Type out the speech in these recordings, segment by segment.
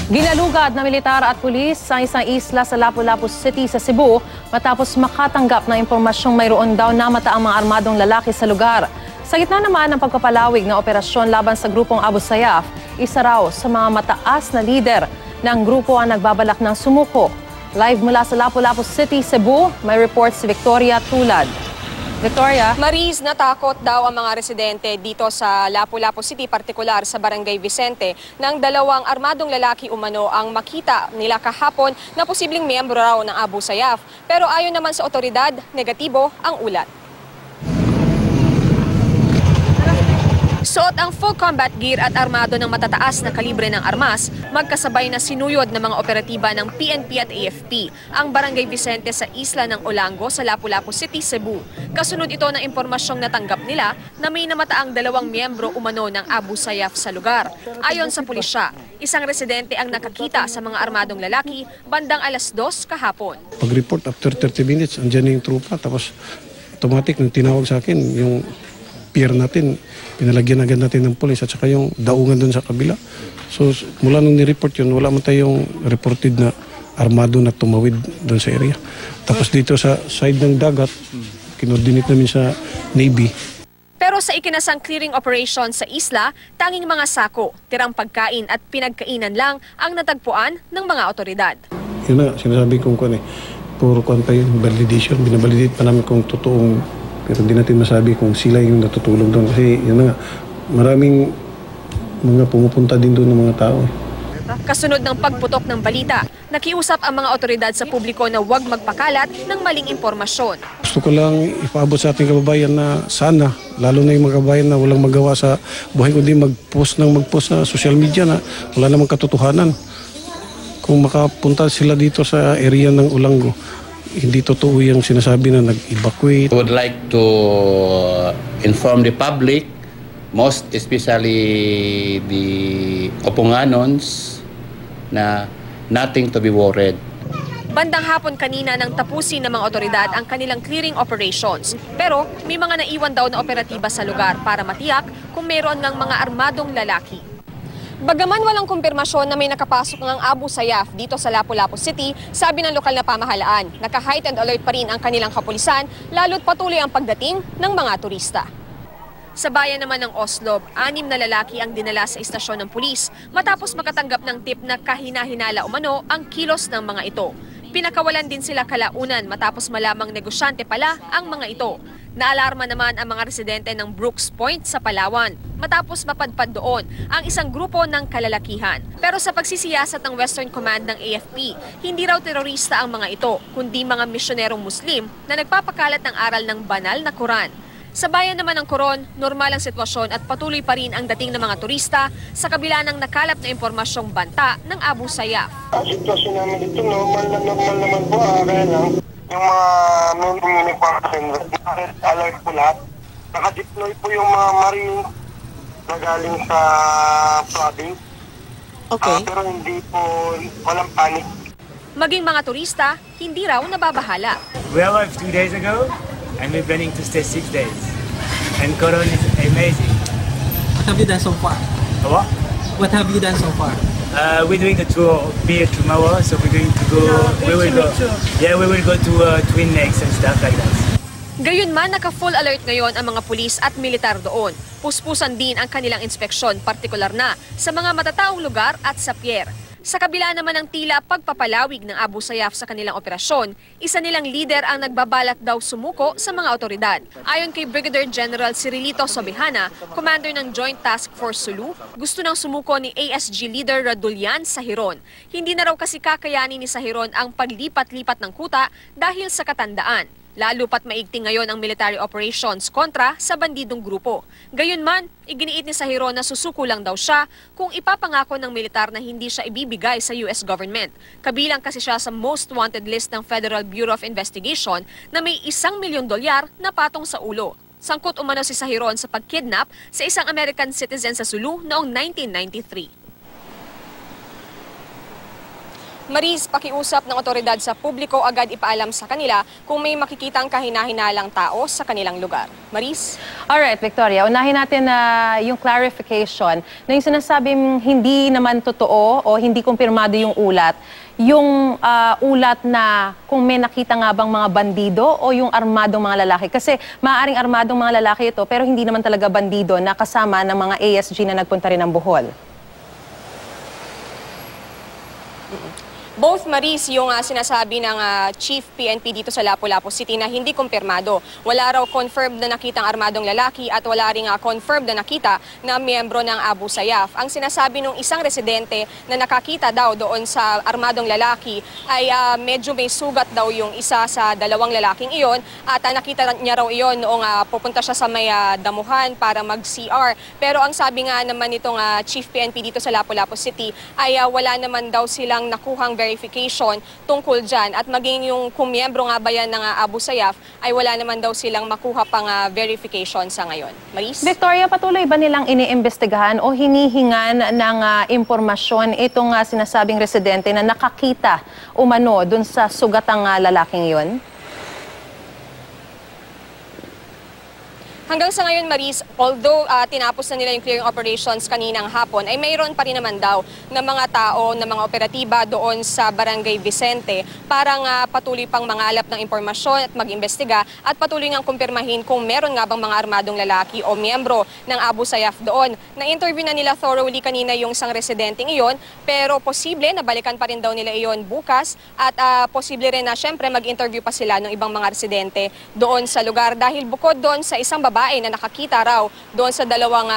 Ginalugad na militar at pulis sa isang isla sa Lapu-Lapu City sa Cebu matapos makatanggap ng impormasyong mayroon daw namataang mga armadong lalaki sa lugar. Sa gitna naman ng pagpapalawig na operasyon laban sa grupong Abu Sayyaf, isa raw sa mga mataas na lider ng grupo ang nagbabalak ng sumuko. Live mula sa Lapu-Lapu City, Cebu, may report si Victoria Tulad. Victoria? Maris, natakot daw ang mga residente dito sa Lapu-Lapu City, partikular sa Barangay Vicente, nang dalawang armadong lalaki umano ang makita nila kahapon na posibleng miyembro raw ng Abu Sayyaf. Pero ayon naman sa otoridad, negatibo ang ulat. Suot ang full combat gear at armado ng matataas na kalibre ng armas, magkasabay na sinuyod ng mga operatiba ng PNP at AFP ang Barangay Vicente sa isla ng Olango sa Lapu-Lapu City, Cebu. Kasunod ito ng impormasyong natanggap nila na may namataang dalawang miyembro umano ng Abu Sayyaf sa lugar. Ayon sa pulisya, isang residente ang nakakita sa mga armadong lalaki bandang alas 2 kahapon. Pag-report after 30 minutes, andyan yung trupa, tapos automatic nang tinawag sa akin yung pier natin, pinalagyan agad natin ng pulis at saka yung daungan doon sa kabila. So mula nung ni-report yun, wala man tayong reported na armado na tumawid doon sa area. Tapos dito sa side ng dagat, kinordinate namin sa Navy. Pero sa ikinasang clearing operation sa isla, tanging mga sako, tirang pagkain at pinagkainan lang ang natagpuan ng mga otoridad. Yun na, sinasabi kong puro pa yung validation. Binabalidate pa namin kung totoong, pero hindi natin masabi kung sila yung natutulog doon. Kasi yun na nga, maraming mga pumupunta din doon ng mga tao. Kasunod ng pagputok ng balita, nakiusap ang mga otoridad sa publiko na huwag magpakalat ng maling impormasyon. Gusto ko lang ipaabot sa ating kababayan na sana, lalo na yung mga kababayan na walang magawa sa buhay, kundi mag-post sa social media na wala namang katotohanan. Kung makapunta sila dito sa area ng Olango, hindi totoo yung sinasabi na nag-evacuate. I would like to inform the public, most especially the Opunganons, na nothing to be worried. Bandang hapon kanina nang tapusin ng mga otoridad ang kanilang clearing operations. Pero may mga naiwan daw na operatiba sa lugar para matiyak kung mayroon ng mga armadong lalaki. Bagaman walang kumpirmasyon na may nakapasok ng Abu Sayyaf dito sa Lapu-Lapu City, sabi ng lokal na pamahalaan, naka-heightened alert pa rin ang kanilang kapulisan, lalo't patuloy ang pagdating ng mga turista. Sa bayan naman ng Oslob, 6 na lalaki ang dinala sa istasyon ng pulis matapos makatanggap ng tip na kahina-hinala umano ang kilos ng mga ito. Pinakawalan din sila kalaunan matapos malamang negosyante pala ang mga ito. Naalarma naman ang mga residente ng Brooks Point sa Palawan matapos mapadpad doon ang isang grupo ng kalalakihan. Pero sa pagsisiyasat ng Western Command ng AFP, hindi raw terorista ang mga ito, kundi mga misyonerong Muslim na nagpapakalat ng aral ng banal na Quran. Sa bayan naman ng Coron, normal ang sitwasyon at patuloy pa rin ang dating ng mga turista sa kabila ng nakalap na impormasyong banta ng Abu Sayyaf. Ang sitwasyon namin dito, normal naman po, kaya lang. Yung mga uniform alert po lahat. Naka-deploy po yung mga marine na galing sa province. Okay. Pero hindi po, walang panic. Maging mga turista, hindi raw nababahala. We arrived 2 days ago and we're planning to stay 6 days. And Coron is amazing. What have you done so far? What? What have you done so far? We're doing the tour beer tomorrow, so we're going to go. We will go to Twin Lakes and stuff like that. Gayunman, naka-full alert ngayon ang mga pulis at militar doon. Puspusan din ang kanilang inspeksyon, partikular na sa mga matataong lugar at sa pier. Sa kabila naman ng tila pagpapalawig ng Abu Sayyaf sa kanilang operasyon, isa nilang leader ang nagbabalak daw sumuko sa mga otoridad. Ayon kay Brigadier General Cirilito Sobihana, commander ng Joint Task Force Sulu, gusto nang sumuko ni ASG leader Radulian Sahiron. Hindi na raw kasi kakayanin ni Sahiron ang paglipat-lipat ng kuta dahil sa katandaan. Lalo pat maigting ngayon ang military operations kontra sa bandidong grupo. Gayunman, iginiit ni Sahiron na susuko lang daw siya kung ipapangako ng militar na hindi siya ibibigay sa US government. Kabilang kasi siya sa most wanted list ng Federal Bureau of Investigation na may $1 milyon na patong sa ulo. Sangkot umano si Sahiron sa pagkidnap sa isang American citizen sa Sulu noong 1993. Maris, pakiusap ng otoridad sa publiko agad ipaalam sa kanila kung may makikitang kahina-hinalang tao sa kanilang lugar. Maris? Alright, Victoria, unahin natin na yung clarification na yung sinasabing hindi naman totoo o hindi kumpirmado yung ulat. Yung ulat na kung may nakita nga bang mga bandido o yung armadong mga lalaki. Kasi maaaring armadong mga lalaki ito pero hindi naman talaga bandido na kasama ng mga ASG na nagpunta rin ng Bohol. Both, Maris, yung sinasabi ng Chief PNP dito sa Lapu-Lapu City na hindi kumpirmado. Wala raw confirmed na nakitang armadong lalaki at wala rin confirmed na nakita na miyembro ng Abu Sayyaf. Ang sinasabi ng isang residente na nakakita daw doon sa armadong lalaki ay medyo may sugat daw yung isa sa dalawang lalaking iyon at nakita niya raw iyon noong pupunta siya sa may damuhan para mag-CR. Pero ang sabi nga naman itong Chief PNP dito sa Lapu-Lapu City ay wala naman daw silang nakuhang verification tungkol dyan at maging yung kung miyembro nga ba yan ng Abu Sayyaf ay wala naman daw silang makuha pang verification sa ngayon. Maris? Victoria, patuloy ba nilang iniimbestigahan o hinihingan ng impormasyon itong sinasabing residente na nakakita umano dun sa sugatang lalaking yun? Hanggang sa ngayon, Maris, although tinapos na nila yung clearing operations kaninang hapon, ay mayroon pa rin naman daw ng mga tao, ng mga operatiba doon sa Barangay Vicente para nga patuloy pang mangalap ng impormasyon at mag-imbestiga at patuloy ngang kumpirmahin kung meron nga bang mga armadong lalaki o miyembro ng Abu Sayyaf doon. Na-interview na nila thoroughly kanina yung isang residenteng iyon, pero posible na balikan pa rin daw nila iyon bukas at posible rin na syempre mag-interview pa sila ng ibang mga residente doon sa lugar dahil bukod doon sa isang babae na nakakita raw doon sa dalawang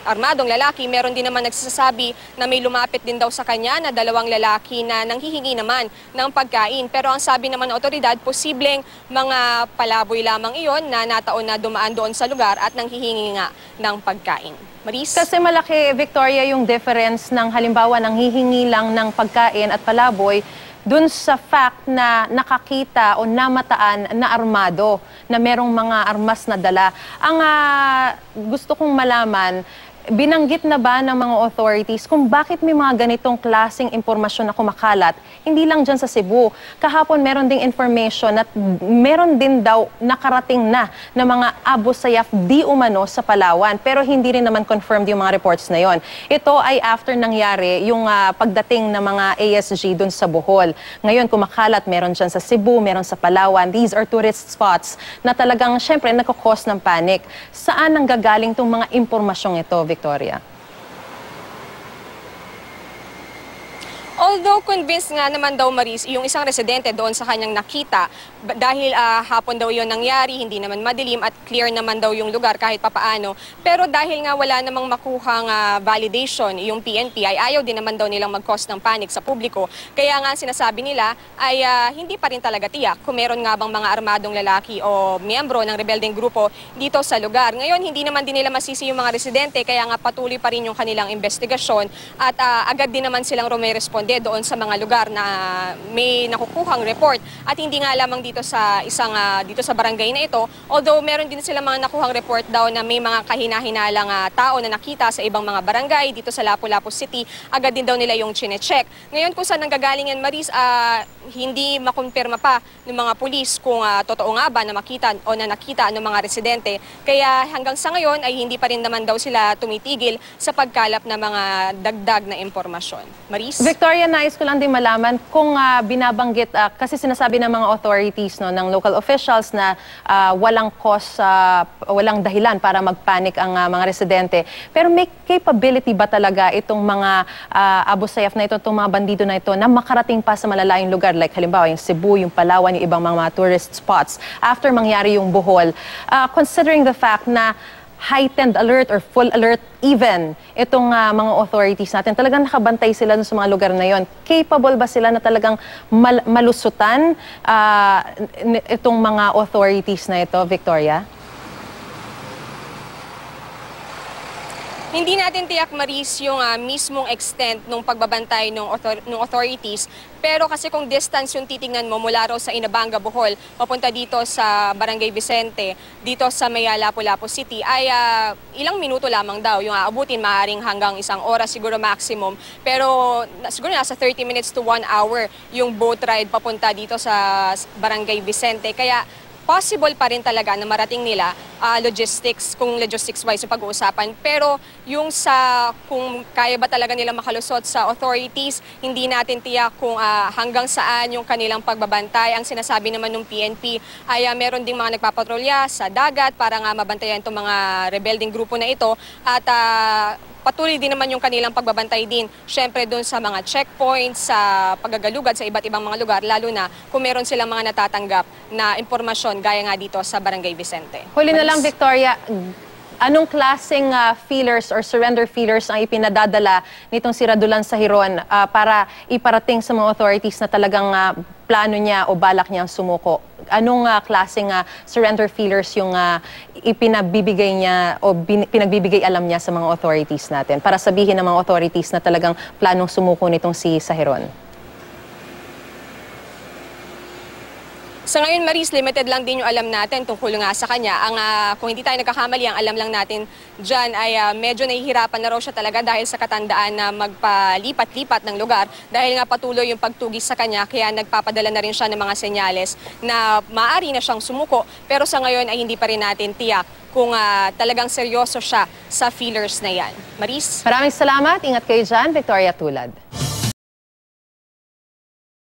armadong lalaki, meron din naman nagsasabi na may lumapit din daw sa kanya na dalawang lalaki na nanghihingi naman ng pagkain. Pero ang sabi naman ng otoridad, posibleng mga palaboy lamang iyon na nataon na dumaan doon sa lugar at nanghihingi nga ng pagkain. Maris? Kasi malaki, Victoria, yung difference ng halimbawa nanghihingi lang ng pagkain at palaboy dun sa fact na nakakita o namataan na armado, na merong mga armas na dala. Ang gusto kong malaman, binanggit na ba ng mga authorities kung bakit may mga ganitong klaseng impormasyon na kumakalat? Hindi lang dyan sa Cebu. Kahapon meron ding information at meron din daw nakarating na mga Abu Sayyaf di umano sa Palawan. Pero hindi rin naman confirmed yung mga reports na yon. Ito ay after nangyari yung pagdating ng mga ASG dun sa Bohol. Ngayon kumakalat, meron dyan sa Cebu, meron sa Palawan. These are tourist spots na talagang syempre nagkakos ng panic. Saan nanggagaling itong mga impormasyong ito, Victoria? Although convinced nga naman daw, Maris, yung isang residente doon sa kanyang nakita dahil hapon daw yon nangyari, hindi naman madilim at clear naman daw yung lugar kahit papaano. Pero dahil nga wala namang makuhang validation yung PNP ay ayaw din naman daw nilang mag-cause ng panic sa publiko. Kaya nga sinasabi nila ay hindi pa rin talaga tiyak kung meron nga bang mga armadong lalaki o miyembro ng rebeldeng grupo dito sa lugar. Ngayon, hindi naman din nila masisi yung mga residente kaya nga patuloy pa rin yung kanilang investigasyon at agad din naman silang rumeresponde doon sa mga lugar na may nakukuhang report at hindi nga lamang dito sa dito sa barangay na ito, although meron din sila mga nakuhang report daw na may mga kahina-hinalang tao na nakita sa ibang mga barangay dito sa Lapu-Lapu City, agad din daw nila yung chine-check. Ngayon kung saan nanggagaling yan, Maris, hindi makumpirma pa ng mga pulis kung totoo nga ba na makita o na nakita ng mga residente. Kaya hanggang sa ngayon ay hindi pa rin naman daw sila tumitigil sa pagkalap ng mga dagdag na impormasyon. Maris? Victoria, nais ko lang din malaman kung binabanggit, kasi sinasabi ng mga authorities, no, ng local officials na walang cause, walang dahilan para magpanik ang mga residente. Pero may capability ba talaga itong mga Abu Sayyaf na ito, itong mga bandido na ito, na makarating pa sa malalayong lugar? Like halimbawa yung Cebu, yung Palawan, yung ibang mga tourist spots after mangyari yung Bohol. Considering the fact na heightened alert or full alert even itong mga authorities natin, talagang nakabantay sila sa mga lugar na yon. Capable ba sila na talagang malusutan itong mga authorities na ito, Victoria? Hindi natin tiyak, Maris, yung mismong extent ng pagbabantay ng authorities. Pero kasi kung distance yung titingnan mo mula raw sa Inabanga, Bohol, papunta dito sa Barangay Vicente, dito sa may Lapu-Lapu City, ay ilang minuto lamang daw yung aabutin, maaaring hanggang 1 oras siguro maximum. Pero siguro nasa 30 minutes to 1 hour yung boat ride papunta dito sa Barangay Vicente. Kaya possible pa rin talaga na marating nila logistics, kung logistics-wise yung pag-uusapan. Pero yung kung kaya ba talaga nila makalusot sa authorities, hindi natin tiyak kung hanggang saan yung kanilang pagbabantay. Ang sinasabi naman ng PNP ay meron ding mga nagpapatrolya sa dagat para nga mabantayan itong mga rebelding grupo na ito. At patuloy din naman yung kanilang pagbabantay din, syempre doon sa mga checkpoints, sa paggagalugad sa iba't ibang mga lugar, lalo na kung meron silang mga natatanggap na impormasyon gaya nga dito sa Barangay Vicente. Huli na lang, Victoria, anong klaseng feelers or surrender feelers ang ipinadadala nitong si Radulan Sahiron para iparating sa mga authorities na talagang plano niya o balak niyang sumuko? Anong klaseng surrender feelers yung ipinagbibigay niya o pinagbibigay alam niya sa mga authorities natin para sabihin ng mga authorities na talagang planong sumuko nitong si Sahiron? Sa ngayon, Maris, limited lang din yung alam natin tungkol nga sa kanya. Kung hindi tayo nagkakamali, ang alam lang natin dyan ay medyo nahihirapan na raw siya talaga dahil sa katandaan na magpalipat-lipat ng lugar. Dahil nga patuloy yung pagtugis sa kanya, kaya nagpapadala na rin siya ng mga senyales na maaari na siyang sumuko. Pero sa ngayon ay hindi pa rin natin tiyak kung talagang seryoso siya sa feelers na yan. Maris? Maraming salamat. Ingat kayo dyan, Victoria Tulad.